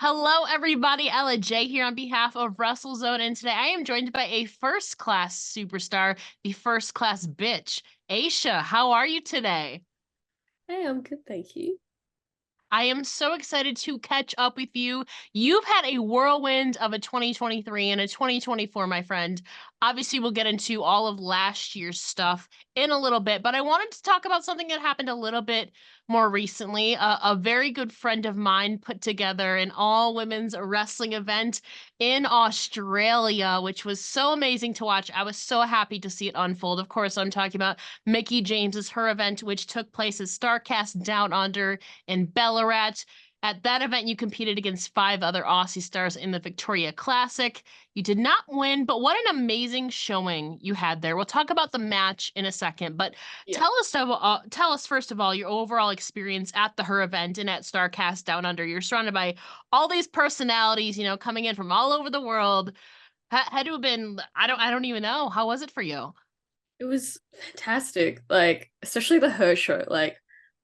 Hello, everybody. Ella J here on behalf of WrestleZone, and today I am joined by a first-class superstar, the first-class bitch, Aysha. How are you today? Hey, I'm good, thank you. I am so excited to catch up with you. You've had a whirlwind of a 2023 and a 2024, my friend. Obviously, we'll get into all of last year's stuff in a little bit, but I wanted to talk about something that happened a little bit more recently. A very good friend of mine put together an all women's wrestling event in Australia, which was so amazing to watch. I was so happy to see it unfold. Of course, I'm talking about Mickey James's her event, which took place at Starcast Down Under in Ballarat. At that event, you competed against five other Aussie stars in the Victoria Classic. You did not win, but what an amazing showing you had there. We'll talk about the match in a second, but Yeah. tell us first of all your overall experience at the her event and at Starcast Down Under. You're surrounded by all these personalities, coming in from all over the world. Had to have been I don't even know. How was it for you? It was fantastic. Like, especially the her show. Like,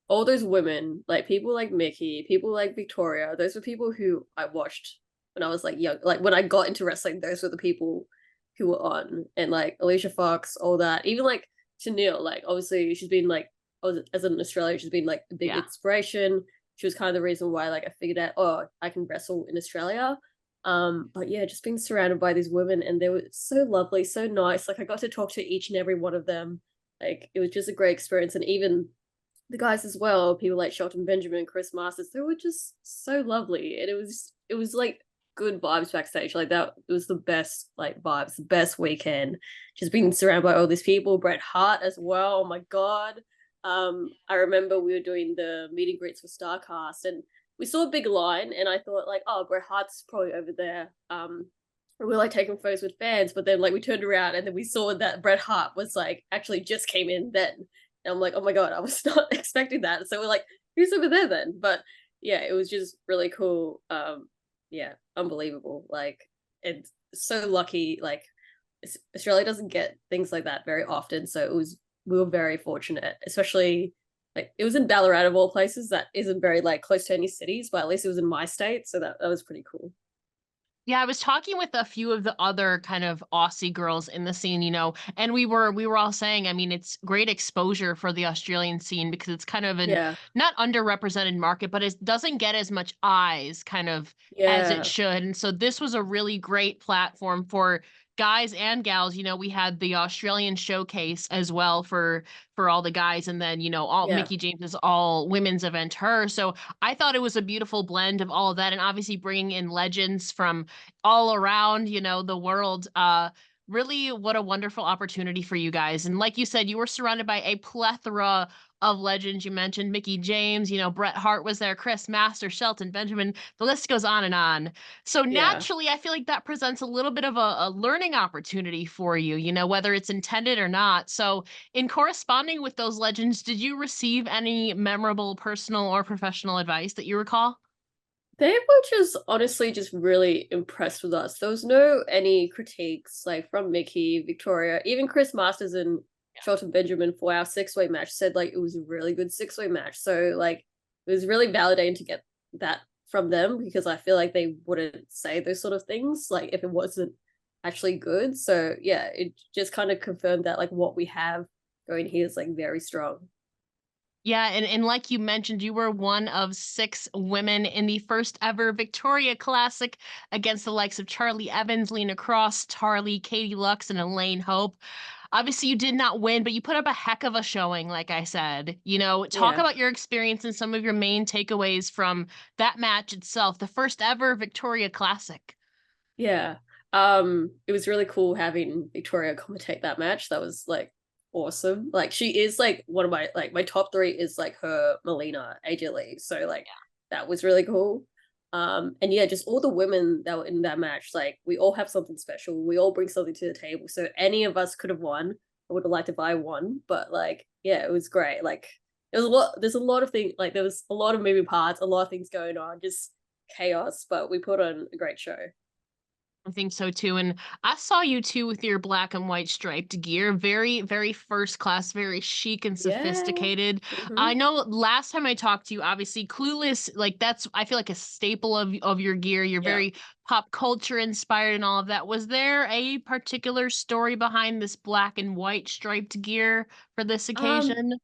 all those women, like people like Mickey, people like Victoria, those were people who I watched when I was like young. Like when I got into wrestling, those were the people who were on. And like Alicia Fox, all that. Even like Tennille, like obviously she's been like as an Australian, she's been like a big Yeah. inspiration. She was kind of the reason why like I figured out, oh, I can wrestle in Australia. But yeah, just being surrounded by these women and they were so lovely, so nice. Like I got to talk to each and every one of them. Like it was just a great experience. And even the guys as well, people like Shelton Benjamin, Chris Masters, they were just so lovely. And it was like good vibes backstage. Like that it was the best like vibes, the best weekend. Just being surrounded by all these people, Bret Hart as well. Oh my god. I remember we were doing the meet and greets for Starcast and we saw a big line and I thought like, oh, Bret Hart's probably over there. And we were like taking photos with fans, but then like we turned around and then we saw that Bret Hart was like actually just came in then. And I'm like, oh my god, I was not expecting that. So we're like, who's over there then? But yeah, it was just really cool. Yeah, unbelievable. Like it's so lucky. Like Australia doesn't get things like that very often. So we were very fortunate, especially like it was in Ballarat of all places that isn't very like close to any cities, but at least it was in my state. So that was pretty cool. Yeah, I was talking with a few of the other kind of Aussie girls in the scene, and we were all saying, I mean, it's great exposure for the Australian scene because it's kind of an Yeah. not underrepresented market, but it doesn't get as much eyes kind of as it Yeah. should. And so this was a really great platform for guys and gals. We had the Australian showcase as well for all the guys, and then all Yeah. Mickey James's all women's event her. So I thought it was a beautiful blend of all of that, and obviously bringing in legends from all around, the world. Really, what a wonderful opportunity for you guys. And like you said, you were surrounded by a plethora of legends. You mentioned Mickey James, Bret Hart was there, Chris Master, Shelton Benjamin, the list goes on and on. So Yeah. naturally, I feel like that presents a little bit of a learning opportunity for you, whether it's intended or not. So in corresponding with those legends, did you receive any memorable personal or professional advice that you recall? They were just honestly just really impressed with us. There was no any critiques like from Mickey, Victoria, even Chris Masters and Shelton Benjamin for our six-way match said like it was a really good six-way match. So like it was really validating to get that from them because I feel like they wouldn't say those sort of things like if it wasn't actually good. So yeah, it just kind of confirmed that like what we have going here is like very strong. Yeah, and like you mentioned, you were one of six women in the first ever Victoria Classic against the likes of Charlie Evans, Lena Cross, Tarly, Katie Lux, and Elaine Hope. Obviously, you did not win, but you put up a heck of a showing, like I said. Talk Yeah. about your experience and some of your main takeaways from that match itself, the first ever Victoria Classic. Yeah. It was really cool having Victoria commentate that match. That was like awesome. Like she is like one of my top three is like her Melina, AJ Lee. So like that was really cool. And yeah, just all the women that were in that match, like we all have something special. We all bring something to the table. So any of us could have won. I would have liked if I won, but like, yeah, it was great. Like there's a lot of things like there was a lot of moving parts, a lot of things going on, just chaos, but we put on a great show. I think so too. And I saw you too with your black and white striped gear. Very, very first class, very chic and Yeah. sophisticated. Hmm. I know last time I talked to you, obviously Clueless, like that's I feel like a staple of your gear. You're Yeah. very pop culture inspired and all of that. Was there a particular story behind this black and white striped gear for this Um, occasion?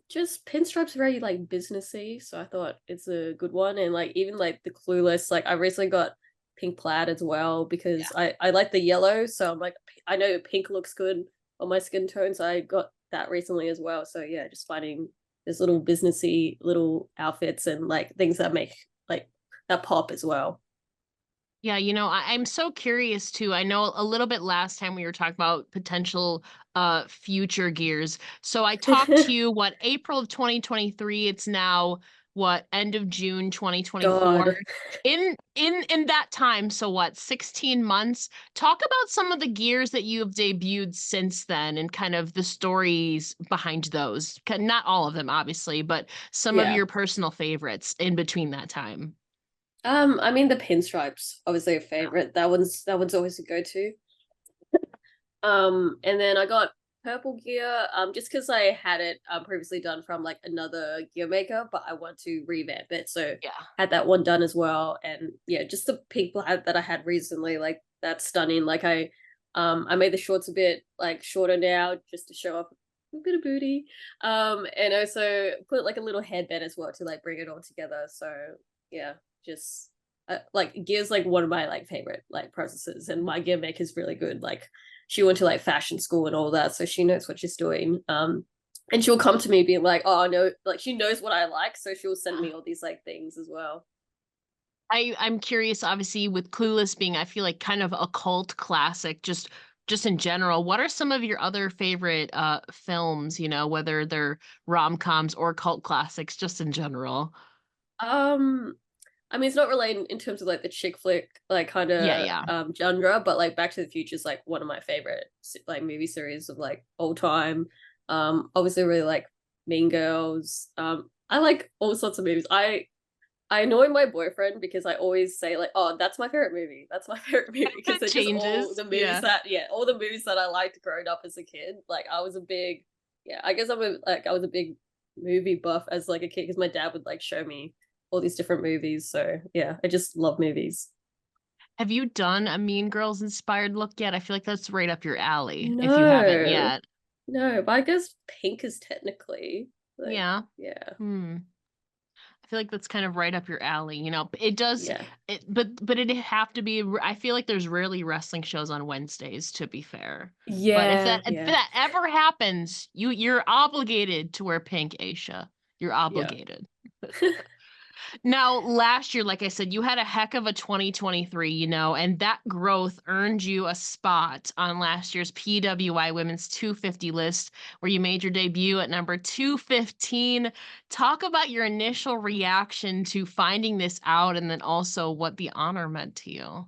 just pinstripes very like businessy, so I thought it's a good one. And like even like the Clueless, like I recently got pink plaid as well because I like the yellow, so I'm like I know pink looks good on my skin tone, so I got that recently as well. So yeah, just finding this little businessy little outfits and like things that make like that pop as well. Yeah, I'm so curious too. I know a little bit last time we were talking about potential future gears. So I talked to you what April of 2023, it's now what end of June 2024. God. In that time, so what, 16 months? Talk about some of the gears that you have debuted since then and kind of the stories behind those. Not all of them obviously, but some of Yeah. your personal favorites in between that time. I mean the pinstripes, obviously a favorite. That one's always a go-to. And then I got purple gear, just because I had it previously done from like another gear maker, but I want to revamp it. So Yeah. had that one done as well. And yeah, just the pink plaid that I had recently, like that's stunning. Like I made the shorts a bit like shorter now just to show off a bit of booty. And also put like a little headband as well to like bring it all together. So yeah, just like gear's like one of my like favorite like processes, and my gear maker is really good. Like she went to like fashion school and all that, so she knows what she's doing. And she'll come to me being like, "Oh, I know," like she knows what I like, so she'll send me all these like things as well. I'm curious, obviously, with Clueless being, I feel like kind of a cult classic, just in general. What are some of your other favorite films? Whether they're rom-coms or cult classics, just in general. Um, I mean, it's not really in terms of like the chick flick like kind Yeah, of yeah. genre, but like Back to the Future is like one of my favorite like movie series of like all time. Obviously, really like Mean Girls. I like all sorts of movies. I annoy my boyfriend because I always say like, "Oh, that's my favorite movie. That's my favorite movie," because It they're just all changes. the movies Yeah. that yeah, all the movies that I liked growing up as a kid. Like I was a big yeah, I guess I was a big movie buff as like a kid because my dad would like show me all these different movies. So yeah, I just love movies. Have you done a Mean Girls inspired look yet? I feel like that's right up your alley if you haven't No, yet. no, but I guess pink is technically like Yeah. yeah, Hmm. I feel like that's kind of right up your alley. It does yeah, but it'd have to be I feel like there's rarely wrestling shows on Wednesdays, to be fair. But if yeah, that if yeah, that ever happens, you're obligated to wear pink, Aisha. You're yeah. obligated. Now, last year, like I said, you had a heck of a 2023, and that growth earned you a spot on last year's PWI Women's 250 list, where you made your debut at number 215. Talk about your initial reaction to finding this out and then also what the honor meant to you.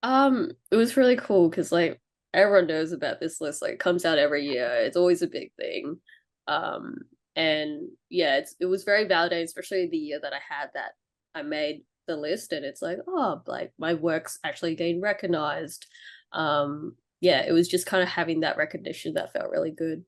It was really cool because like everyone knows about this list. Like it comes out every year. It's always a big thing. Um, and yeah, it was very validating, especially the year that I had that I made the list, and it's like, oh, like my work's actually getting recognized. Yeah, it was just kind of having that recognition that felt really good.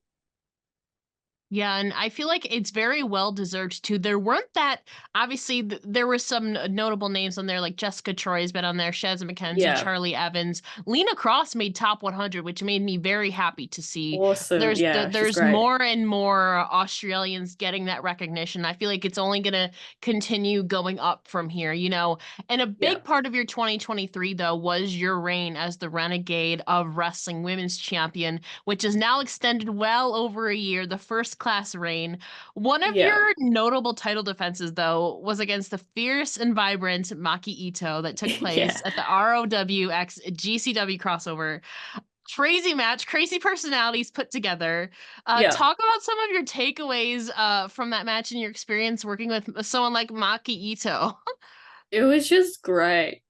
Yeah, and I feel like it's very well deserved too. There weren't that obviously there were some notable names on there like Jessica Troy's been on there, Shazza McKenzie, Yeah, Charlie Evans, Lena Cross made top 100, which made me very happy to see. awesome. Yeah, she's There's great. more and more Australians getting that recognition. I feel like it's only going to continue going up from here. And a Yeah, big part of your 2023 though was your reign as the Renegade of Wrestling Women's Champion, which is now extended well over a year, the first class reign. One of yeah, your notable title defenses, though, was against the fierce and vibrant Maki Itoh that took yeah, place at the ROW x GCW crossover. Crazy match, crazy personalities put together. yeah. Talk about some of your takeaways from that match and your experience working with someone like Maki Itoh. It was just great.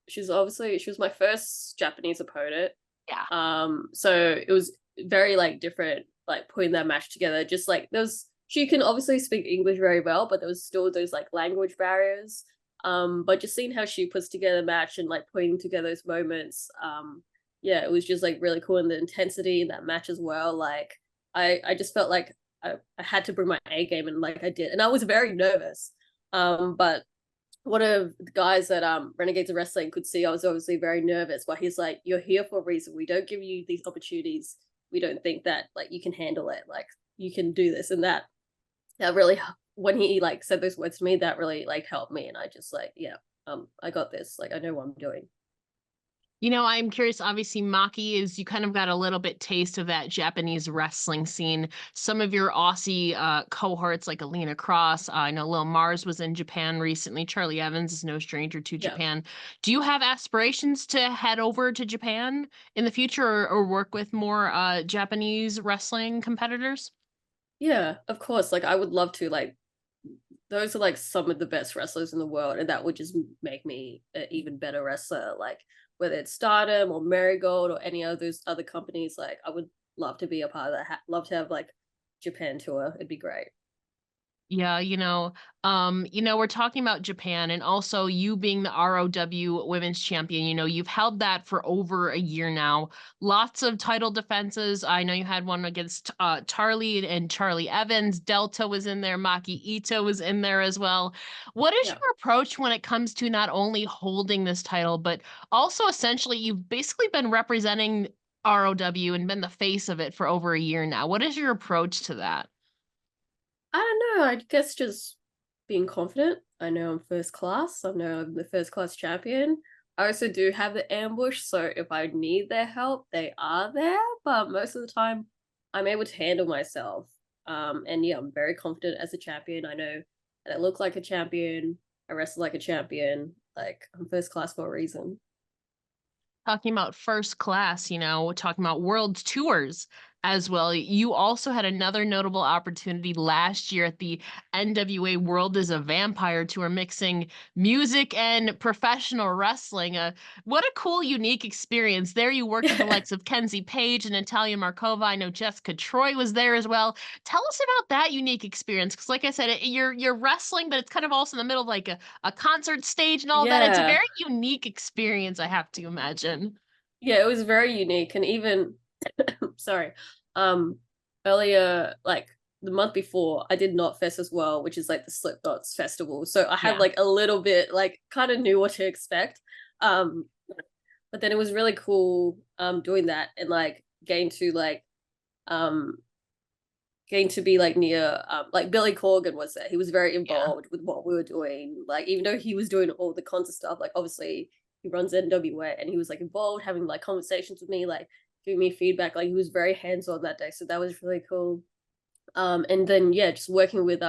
She's obviously she was my first Japanese opponent. Yeah. So it was very like different, like putting that match together. Just like there was, she can obviously speak English very well, but there was still those like language barriers. But just seeing how she puts together a match and like putting together those moments, yeah, it was just like really cool, and the intensity in that match as well. Like I just felt like I had to bring my A game, and like I did, and I was very nervous. But one of the guys that Renegades of Wrestling could see I was obviously very nervous, but he's like, "You're here for a reason. We don't give you these opportunities. We don't think that like you can handle it. Like you can do this and that." That really, when he like said those words to me, that really like helped me, and I just like, yeah, I got this. Like I know what I'm doing. I'm curious. Obviously, Maki is you kind of got a little bit taste of that Japanese wrestling scene. Some of your Aussie cohorts, like Alina Cross, I know Lil Mars was in Japan recently. Charlie Evans is no stranger to Yeah. Japan. Do you have aspirations to head over to Japan in the future, or work with more Japanese wrestling competitors? Yeah, of course. Like I would love to. Like those are like some of the best wrestlers in the world, and that would just make me an even better wrestler. Like whether it's Stardom or Marigold or any of those other companies, like I would love to be a part of that. Love to have like Japan tour. It'd be great. Yeah, we're talking about Japan and also you being the ROW Women's Champion. You've held that for over a year now. Lots of title defenses. I know you had one against Charlie and Charlie Evans. Delta was in there. Maki Itoh was in there as well. What is Yeah. your approach when it comes to not only holding this title, but also essentially you've basically been representing ROW and been the face of it for over a year now. What is your approach to that? I don't know. I guess just being confident. I know I'm first class. I know I'm the first class champion. I also do have the ambush, so if I need their help, they are there. But most of the time, I'm able to handle myself. And yeah, I'm very confident as a champion. I know that I look like a champion. I wrestle like a champion. Like I'm first class for a reason. Talking about first class, talking about world tours as well. You also had another notable opportunity last year at the NWA World is a Vampire Tour, mixing music and professional wrestling. What a cool, unique experience. There you worked with the likes of Kenzie Paige and Natalia Markova. I know Jessica Troy was there as well. Tell us about that unique experience. Because like I said, you're wrestling, but it's kind of also in the middle of like a concert stage and all that. It's a Yeah. very unique experience, I have to imagine. Yeah, it was very unique. And even sorry, um earlier, like the month before, I did Not Fest as well, which is like the Slipknot's festival. So I had Yeah. like a little bit, like kind of knew what to expect. Um but then it was really cool doing that, and like um getting to be like near like Billy Corgan was there. He was very Yeah. involved with what we were doing. Like even though he was doing all the concert stuff, like obviously he runs NWA, and he was like involved, having like conversations with me, like giving me feedback. Like he was very hands on that day, so that was really cool. And then yeah, just working with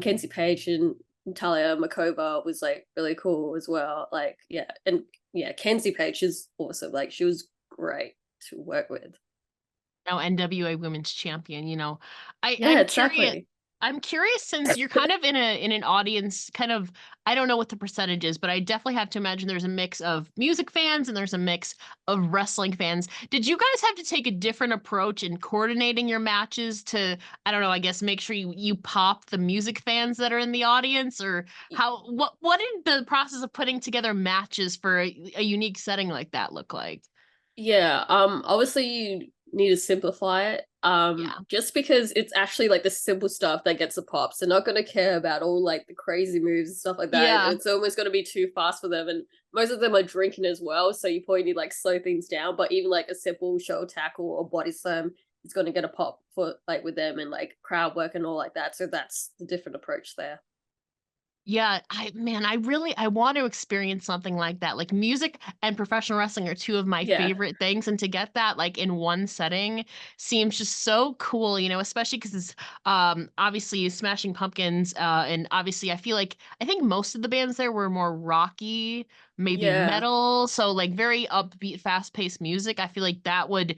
Kenzie Page and Natalia Makova was like really cool as well. Like yeah, and yeah, Kenzie Page is awesome. Like she was great to work with. Now NWA Women's Champion, I Yeah, I'm curious. exactly. I'm curious since you're kind of in an audience, kind of, I don't know what the percentage is, but I definitely have to imagine there's a mix of music fans and there's a mix of wrestling fans. Did you guys have to take a different approach in coordinating your matches to, I don't know, I guess make sure you pop the music fans that are in the audience, or what did the process of putting together matches for a unique setting like that look like? Yeah, obviously you need to simplify it. Yeah. Just because it's actually like the simple stuff that gets the pops. They're not gonna care about all like the crazy moves and stuff like that. Yeah. It's almost gonna be too fast for them. And most of them are drinking as well, so you probably need like slow things down. But even like a simple shoulder tackle or body slam is gonna get a pop for like with them, and like crowd work and all like that. So that's the different approach there. Yeah, I want to experience something like that. Like music and professional wrestling are two of my Yeah. favorite things, and to get that like in one setting seems just so cool, especially because it's obviously Smashing Pumpkins, and obviously I think most of the bands there were more rocky, maybe Yeah. metal, so like very upbeat, fast-paced music. I feel like that would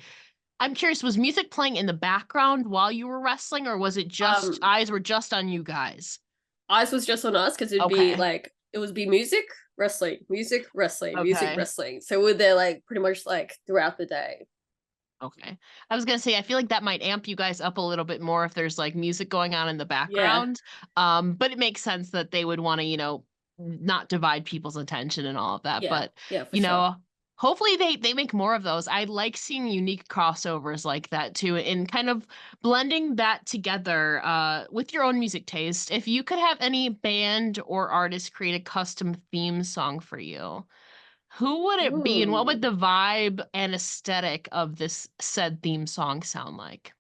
I'm curious, was music playing in the background while you were wrestling, or was it just Um eyes were just on you guys? Eyes was just on us because it'd be Okay. like it would be music, wrestling, music, wrestling, music, Okay. wrestling. So we're there like pretty much like throughout the day. Okay. I was gonna say, I feel like that might amp you guys up a little bit more if there's like music going on in the Yeah. background. But it makes sense that they would want to, not divide people's attention and all of that. Yeah, But, yeah, for you sure. know, hopefully they make more of those. I like seeing unique crossovers like that too, and kind of blending that together with your own music taste. If you could have any band or artist create a custom theme song for you, who would it be, and what would Ooh, the vibe and aesthetic of this said theme song sound like?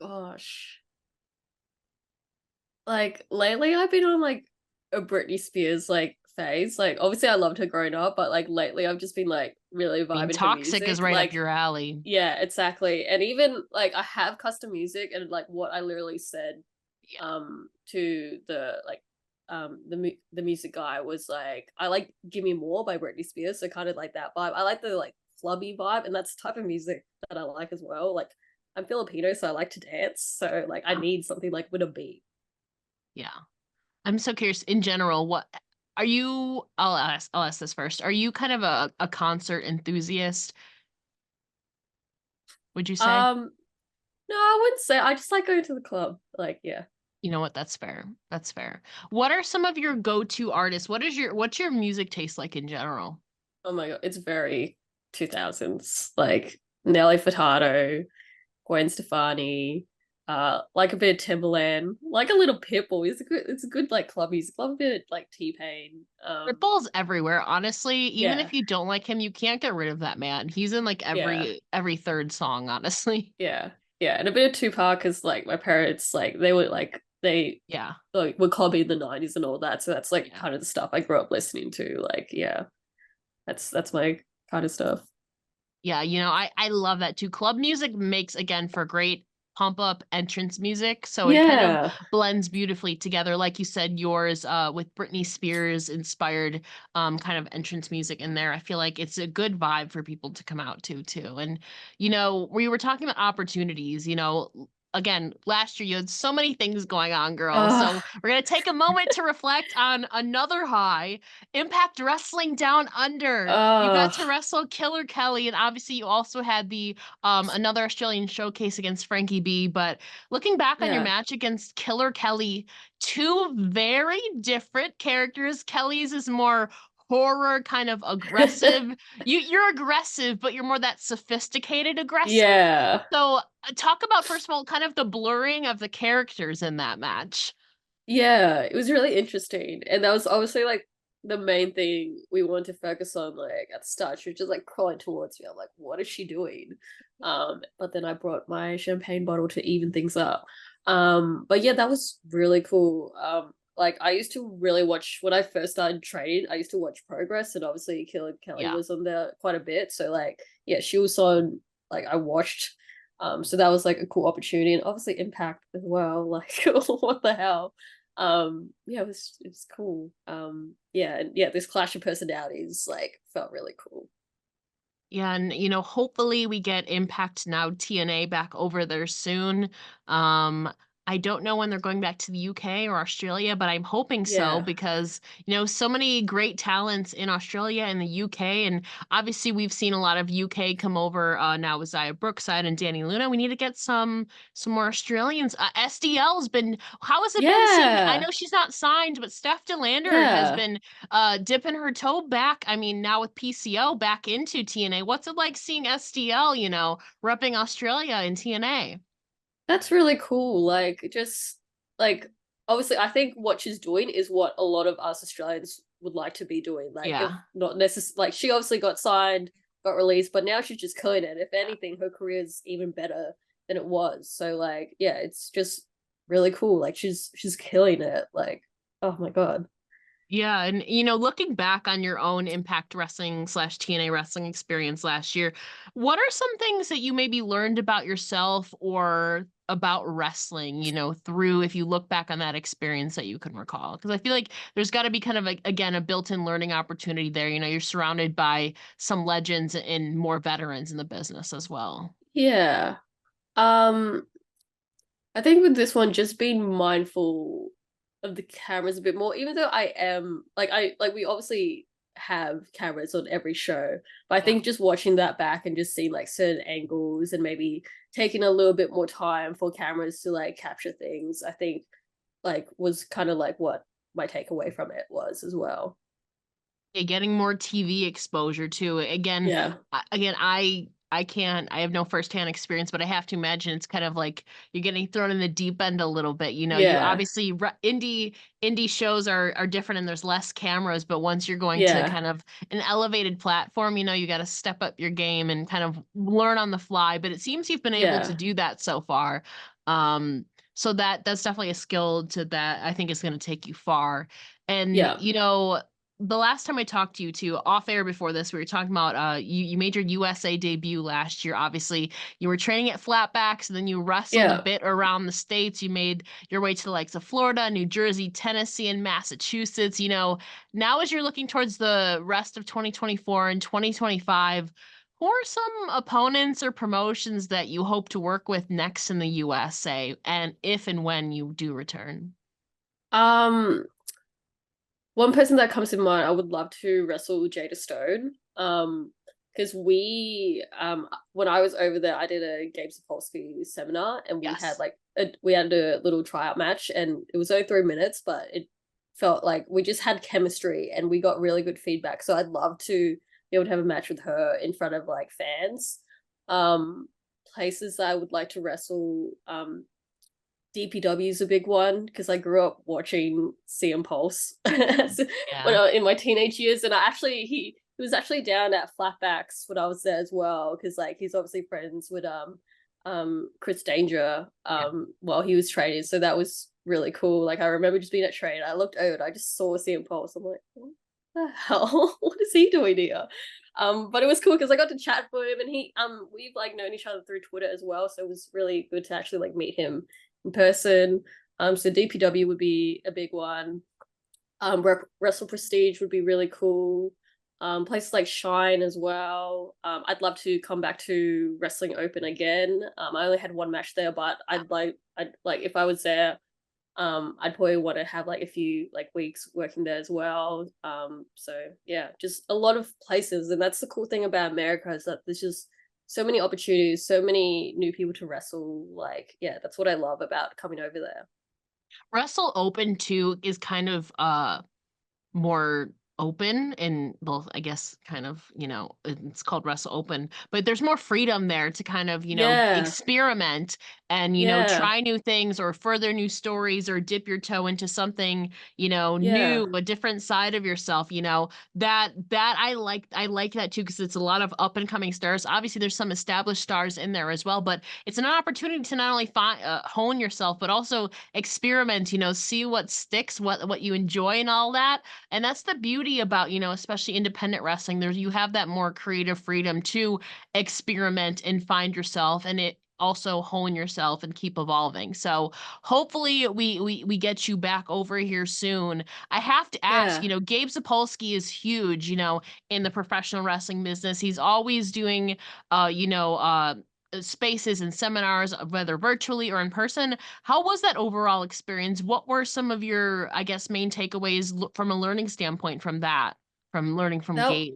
gosh. Like lately I've been on like a Britney Spears like phase. Like obviously I loved her growing up, but like lately I've just been like really I mean, vibing her Toxic is music. right up Like your alley. yeah, exactly. And even like I have custom music and like what I literally said Yeah. to the music guy was like I like Give Me More by Britney Spears, so kind of like that vibe. I like the like clubby vibe, and that's the type of music that I like as well. Like I'm Filipino, so I like to dance. So like I need something like with a beat. Yeah. I'm so curious in general, what are you I'll ask this first. Are you kind of a concert enthusiast, would you say? Um no, I wouldn't say. I just like going to the club. Like yeah. You know what? That's fair. That's fair. What are some of your go-to artists? What's your music taste like in general? Oh my god, it's very 2000s. Like Nelly Furtado, Gwen Stefani, like a bit of Timberland, like a little Pitbull. It's a good like club music. Love a bit of, like T-Pain. Pitbull's everywhere, honestly. Even Yeah, if you don't like him, you can't get rid of that man. He's in like yeah, every third song, honestly. yeah, yeah, and a bit of Tupac because like my parents like they Yeah. like were clubby in the 90s and all that. So that's like Yeah. kind of the stuff I grew up listening to. Like yeah, that's my kind of stuff. Yeah, I love that too. Club music makes again for great pump up entrance music, so it kind of Yeah, blends beautifully together. Like you said, yours with Britney Spears inspired kind of entrance music in there. I feel like it's a good vibe for people to come out to too. And we were talking about opportunities, again, last year you had so many things going on, girl. uh, So we're gonna take a moment to reflect on another high. Impact Wrestling Down Under. You got uh, to wrestle Killer Kelly, and obviously you also had the another Australian showcase against Frankie B. But looking back on your yeah, match against Killer Kelly, two very different characters. Kelly's is more horror, kind of aggressive. You're aggressive, but you're more that sophisticated aggressive. yeah. So talk about first of all, kind of the blurring of the characters in that match. Yeah, it was really interesting. And that was obviously like the main thing we wanted to focus on like at the start. She was just like crawling towards me. I'm like, what is she doing? But then I brought my champagne bottle to even things up. But yeah, that was really cool. Like I used to really watch when I first started training, I used to watch Progress and obviously Killer Kelly Yeah. was on there quite a bit. So like yeah, she was on like I watched so that was like a cool opportunity and obviously Impact as well. Like what the hell? Yeah, it was cool. Yeah, and yeah, this clash of personalities like felt really cool. Yeah, and hopefully we get Impact Now TNA back over there soon. Um, I don't know when they're going back to the UK or Australia, but I'm hoping so Yeah, because, so many great talents in Australia and the UK. And obviously we've seen a lot of UK come over now with Zaya Brookside and Danny Luna. We need to get some more Australians. SDL's been how has it been seeing I yeah, know she's not signed, but Steph Delander has yeah. been dipping her toe back. I mean, now with PCO back into TNA, what's it like seeing SDL, repping Australia in TNA? That's really cool. Like just like obviously I think what she's doing is what a lot of us Australians would like to be doing. Like if Yeah. not necessarily like she obviously got signed, got released, but now she's just killing it. If anything, her career is even better than it was. So like yeah, it's just really cool. Like she's killing it. Like oh my god. Yeah, and looking back on your own Impact Wrestling slash TNA wrestling experience last year, what are some things that you maybe learned about yourself or about wrestling, through if you look back on that experience that you can recall? Because I feel like there's got to be kind of again a built-in learning opportunity there. You're surrounded by some legends and more veterans in the business as well. Yeah. Um, I think with this one, just being mindful of the cameras a bit more, even though I am like we obviously have cameras on every show, but I Yeah. think just watching that back and just seeing like certain angles and maybe taking a little bit more time for cameras to like capture things, I think like was kind of like what my takeaway from it was as well. Yeah, getting more TV exposure too. Again, Yeah. I can't, I have no firsthand experience, but I have to imagine it's kind of like you're getting thrown in the deep end a little bit. You know, you Yeah. obviously indie shows are different and there's less cameras, but once you're going to Yeah. kind of an elevated platform, you know, you got to step up your game and kind of learn on the fly. But it seems you've been able to Yeah. do that so far. So that's definitely a skill to that I think is going to take you far. And Yeah. you know, the last time I talked to you too, off air before this, we were talking about you made your USA debut last year. Obviously, you were training at flatbacks, and then you wrestled a Yeah. bit around the states. You made your way to the likes of Florida, New Jersey, Tennessee, and Massachusetts. You know, now as you're looking towards the rest of 2024 and 2025, who are some opponents or promotions that you hope to work with next in the USA, and if and when you do return? Um, One person that comes to mind, I would love to wrestle Jada Stone. Because when I was over there, I did a Gabe Sapolsky seminar, and we had Yes. like we had a little tryout match, and it was only 3 minutes, but it felt like we just had chemistry, and we got really good feedback. So I'd love to be able to have a match with her in front of like fans. Um, Places that I would like to wrestle. DPW is a big one because I grew up watching CM Pulse when Yeah. in my teenage years, and he was actually down at Flatbacks when I was there as well, because like he's obviously friends with Chris Danger Yeah. while he was training, so that was really cool. Like I remember just being at train, I looked over, I just saw CM Pulse. I'm like, what the hell? What is he doing here? But it was cool because I got to chat with him, and we've like known each other through Twitter as well, so it was really good to actually like meet him in person. So DPW would be a big one. Wrestle Prestige would be really cool. Places like Shine as well. I'd love to come back to Wrestling Open again. I only had one match there, but I'd like if I was there, I'd probably want to have like a few like weeks working there as well. So yeah, just a lot of places, and that's the cool thing about America is that there's just so many opportunities, so many new people to wrestle. Like, yeah, that's what I love about coming over there. Wrestle Open too is kind of more open and well, I guess kind of, you know, it's called Wrestle Open, but there's more freedom there to kind of, you know, Yeah, experiment and, you know, yeah, try new things or further new stories or dip your toe into something, you know, yeah, new, a different side of yourself, you know, that I like that too, because it's a lot of up and coming stars. Obviously, there's some established stars in there as well, but it's an opportunity to not only find hone yourself, but also experiment, you know, see what sticks, what you enjoy and all that. And that's the beauty about, you know, especially independent wrestling. There's you have that more creative freedom to experiment and find yourself and it also hone yourself and keep evolving. So hopefully we get you back over here soon. I have to ask, you yeah. know, Gabe Sapolsky is huge, you know, in the professional wrestling business. He's always doing you know, spaces and seminars, whether virtually or in person. How was that overall experience? What were some of your, I guess, main takeaways from a learning standpoint from that, from learning from That Gabe?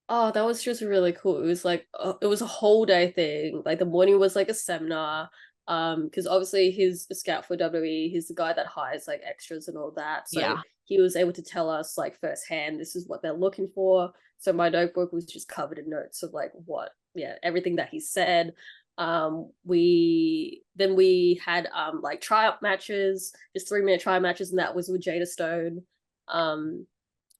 that was just really cool. It was like it was a whole day thing. Like the morning was like a seminar. Because obviously he's a scout for WWE. He's the guy that hires like extras and all that. So Yeah. he was able to tell us like firsthand, this is what they're looking for. So my notebook was just covered in notes of like everything that he said. We had like tryout matches, just 3 minute tryout matches, and that was with Jada Stone. Um,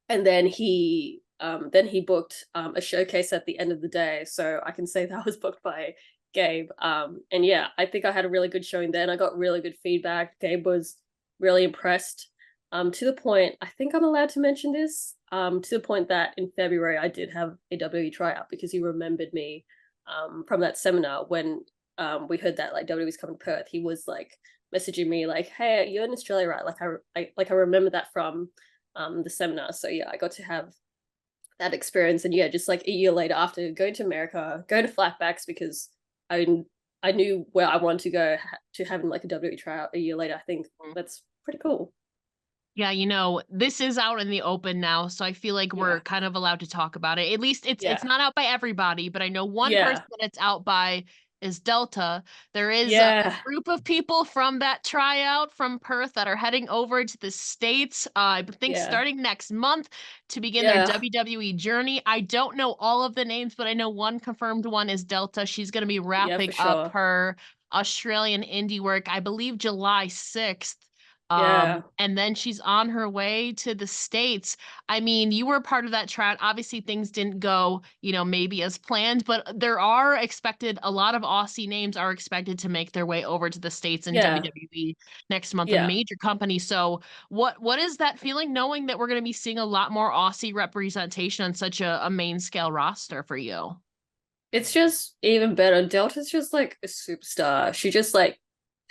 and then he booked a showcase at the end of the day, so I can say that was booked by Gabe. And yeah, I think I had a really good showing there, and I got really good feedback. Gabe was really impressed, to the point, I think I'm allowed to mention this, to the point that in February I did have a WWE tryout because he remembered me from that seminar when we heard that like WWE was coming to Perth. He was like messaging me like, "Hey, you're in Australia, right?" I remember that from the seminar. So yeah, I got to have that experience, and yeah, just like a year later after going to America, going to Flatbacks because I I knew where I wanted to go to having like a WWE tryout a year later. I think that's pretty cool. Yeah, you know, this is out in the open now, so I feel like we're Yeah, kind of allowed to talk about it. At least it's yeah, not out by everybody, but I know one person yeah, that it's out by is Delta. There is a Yeah. group of people from that tryout from Perth that are heading over to the States, I think Yeah. starting next month to begin their Yeah. WWE journey. I don't know all of the names, but I know one confirmed one is Delta. She's going to be Yeah, for wrapping up sure. her Australian indie work, I believe July 6th. Yeah. And then she's on her way to the States. I mean, you were part of that tryout. Obviously, things didn't go, maybe as planned, but a lot of Aussie names are expected to make their way over to the States in Yeah. WWE next month, a Yeah. major company. So what is that feeling knowing that we're going to be seeing a lot more Aussie representation on such a main scale roster for you? It's just even better. Delta's just like a superstar. She just like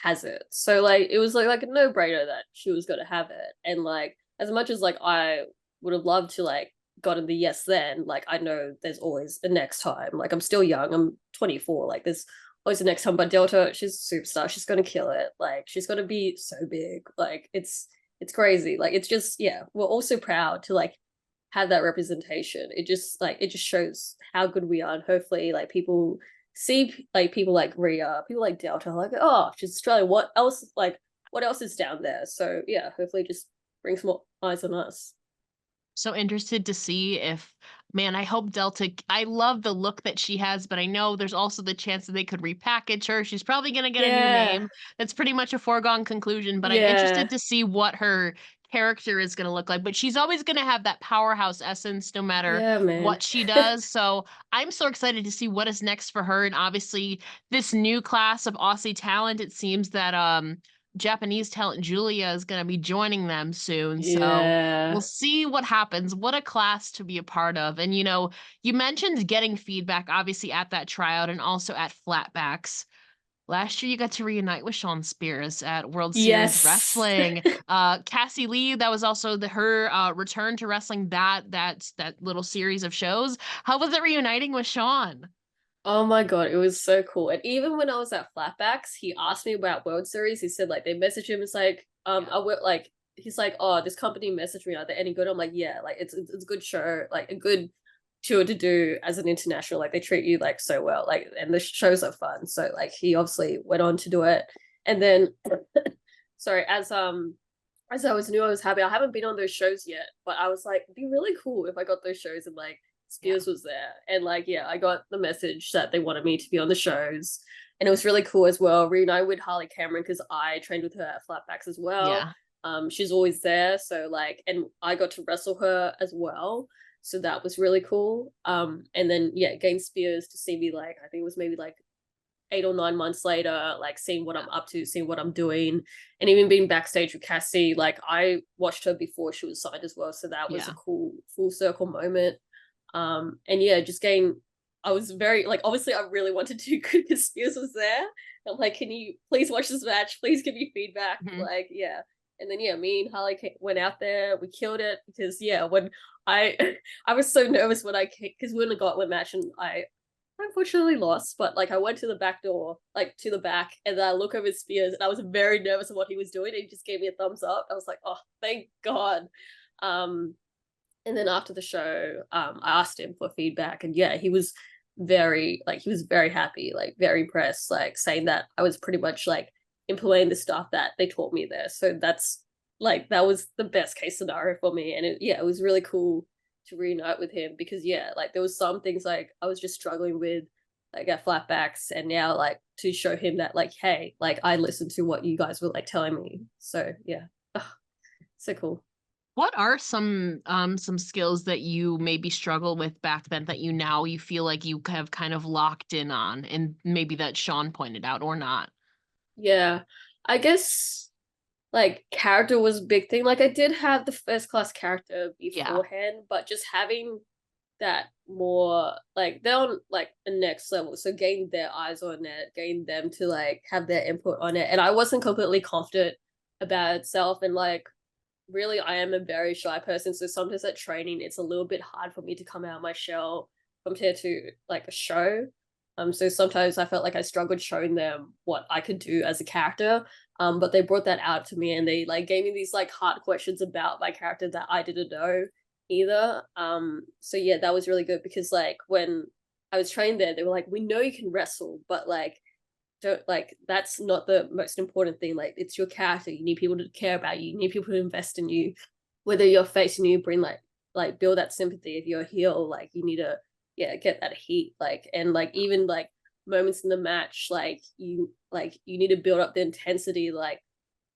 has it. So like it was like a no-brainer that she was gonna have it. And like as much as like I would have loved to like gotten the yes then, like I know there's always a next time. Like I'm still young. I'm 24. Like there's always a next time. But Delta, she's a superstar. She's gonna kill it. Like she's gonna be so big. Like it's crazy. Like it's just yeah, we're also proud to like have that representation. It just shows how good we are. And hopefully like people see like people like Rhea, people like Delta, like, oh, she's Australian. What else is down there? So yeah, hopefully just brings more eyes on us. So interested to see if, man, I hope Delta, I love the look that she has, but I know there's also the chance that they could repackage her. She's probably going to get a new Yeah. name. That's pretty much a foregone conclusion, but I'm interested Yeah. to see what her character is going to look like. But she's always going to have that powerhouse essence no matter Yeah, man. what she does. So I'm so excited to see what is next for her. And obviously, this new class of Aussie talent, it seems that Japanese talent Julia is going to be joining them soon. So we'll Yeah. see what happens. What a class to be a part of. And you mentioned getting feedback obviously at that tryout and also at flatbacks. Last year you got to reunite with Shawn Spears at World Series Yes. Wrestling. Cassie Lee, that was also her return to wrestling that little series of shows. How was it reuniting with Shawn? Oh my god, it was so cool. And even when I was at Flatbacks, he asked me about World Series. He said like they messaged him. It's like I will like he's like, oh, this company messaged me. Are they any good? I'm like, yeah, like it's a good show, like a good tour to do as an international. Like they treat you like so well, like and the shows are fun. So like he obviously went on to do it. And then sorry, as I was new, I was happy. I haven't been on those shows yet, but I was like, it'd be really cool if I got those shows and like Yeah. Spears was there. And like, yeah, I got the message that they wanted me to be on the shows. And it was really cool as well. Reunited with Harley Cameron because I trained with her at Flatbacks as well. Yeah. She's always there. So like, and I got to wrestle her as well. So that was really cool. And then yeah, getting Spears to see me like, I think it was maybe like 8 or 9 months later, like seeing what I'm up to, seeing what I'm doing, and even being backstage with Cassie. Like I watched her before she was signed as well, so that was a Yeah. cool full circle moment. And yeah, just getting. I was very like obviously I really wanted to because Spears was there. I'm like, can you please watch this match? Please give me feedback. Mhm. Like yeah, and then yeah, me and Harley went out there. We killed it because yeah, when I I was so nervous when I because we only got one match and I unfortunately lost, but like I went to the back door, like to the back, and then I look over Spears, and I was very nervous of what he was doing. And he just gave me a thumbs up. I was like, oh, thank God. Um, and then after the show, I asked him for feedback, and yeah, he was very happy, like very impressed, like saying that I was pretty much like implementing the stuff that they taught me there. So that's like that was the best case scenario for me, and yeah, it was really cool to reunite with him because yeah, like there was some things like I was just struggling with like at flatbacks, and now like to show him that like hey, like I listened to what you guys were like telling me. So yeah, oh, so cool. What are some skills that you maybe struggle with back then that you feel like you have kind of locked in on and maybe that Sean pointed out or not? Yeah, I guess like character was a big thing. Like I did have the first class character Yeah. beforehand, but just having that more like they're on like a next level. So getting their eyes on it, getting them to like have their input on it. And I wasn't completely confident about itself. And like really I am a very shy person. So sometimes at training it's a little bit hard for me to come out of my shell compared to like a show. So sometimes I felt like I struggled showing them what I could do as a character. But they brought that out to me and they like gave me these like hard questions about my character that I didn't know either. So yeah, that was really good because like when I was trained there, they were like, we know you can wrestle, but like don't like that's not the most important thing. Like it's your character. You need people to care about you. You need people to invest in you. Whether you're facing you, bring like build that sympathy. If you're a heel, like you need to get that heat. Like and like even like moments in the match, like you need to build up the intensity. Like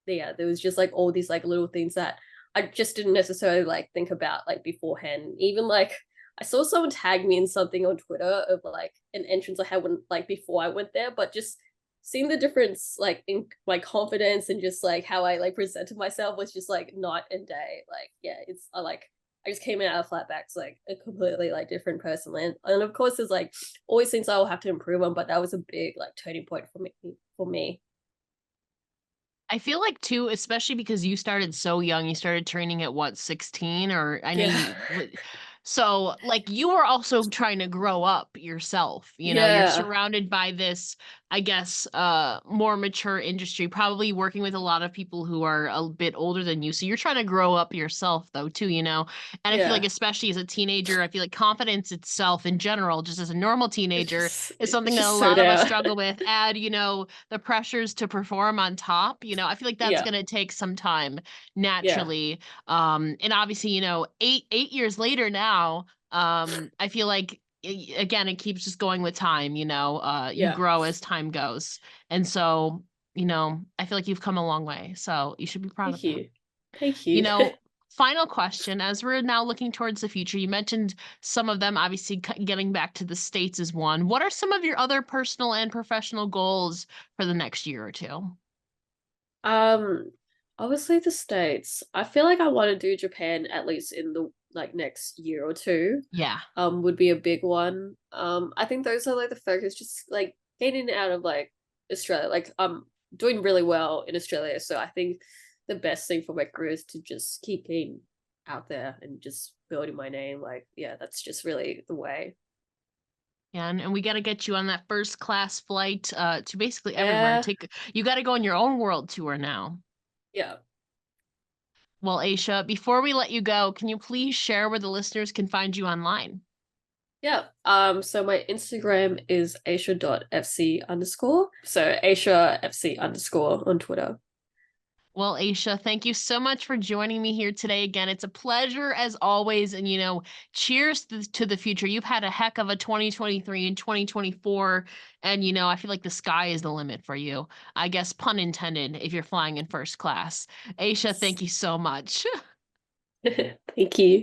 yeah, there was just like all these like little things that I just didn't necessarily like think about like beforehand. Even like I saw someone tag me in something on Twitter of like an entrance I had when like before I went there, but just seeing the difference like in my confidence and just like how I like presented myself was just like night and day. Like yeah, it's I just came out of flatbacks like a completely like different person. And of course there's like always things I will have to improve on, but that was a big like turning point for me. I feel like too, especially because you started so young, you started training at what, 16? Or I know Yeah. so like you were also trying to grow up yourself, you're Yeah. surrounded by this, I guess, more mature industry, probably working with a lot of people who are a bit older than you. So you're trying to grow up yourself though too, And I feel like Yeah. especially as a teenager, I feel like confidence itself in general, just as a normal teenager, is something It's that a just so lot of us down. struggle with. Add, the pressures to perform on top, I feel like that's Yeah. going to take some time Yeah. naturally. And obviously, 8 years later now, I feel like again, it keeps just going with time, you Yeah. grow as time goes. And so, I feel like you've come a long way. So you should be proud of Thank that. you. Thank You you. know, final question, as we're now looking towards the future, you mentioned some of them, obviously getting back to the States is one. What are some of your other personal and professional goals for the next year or two? Um, Obviously the States. I feel like I want to do Japan at least in the like next year or two. Yeah. Would be a big one. I think those are like the focus, just like getting out of like Australia. Like I'm doing really well in Australia, so I think the best thing for my career is to just keep getting out there and just building my name. Like, yeah, that's just really the way. Yeah, and we got to get you on that first class flight to basically everywhere. Yeah, Take you got to go on your own world tour now. yeah. Well, Aisha, before we let you go, can you please share where the listeners can find you online? Yeah. So my Instagram is Aysha.fc underscore. So AyshaFC underscore on Twitter. Well, Aisha, thank you so much for joining me here today again. It's a pleasure as always. And, cheers to the future. You've had a heck of a 2023 and 2024. And, I feel like the sky is the limit for you. I guess, pun intended, if you're flying in first class. Aisha, thank you so much. Thank you.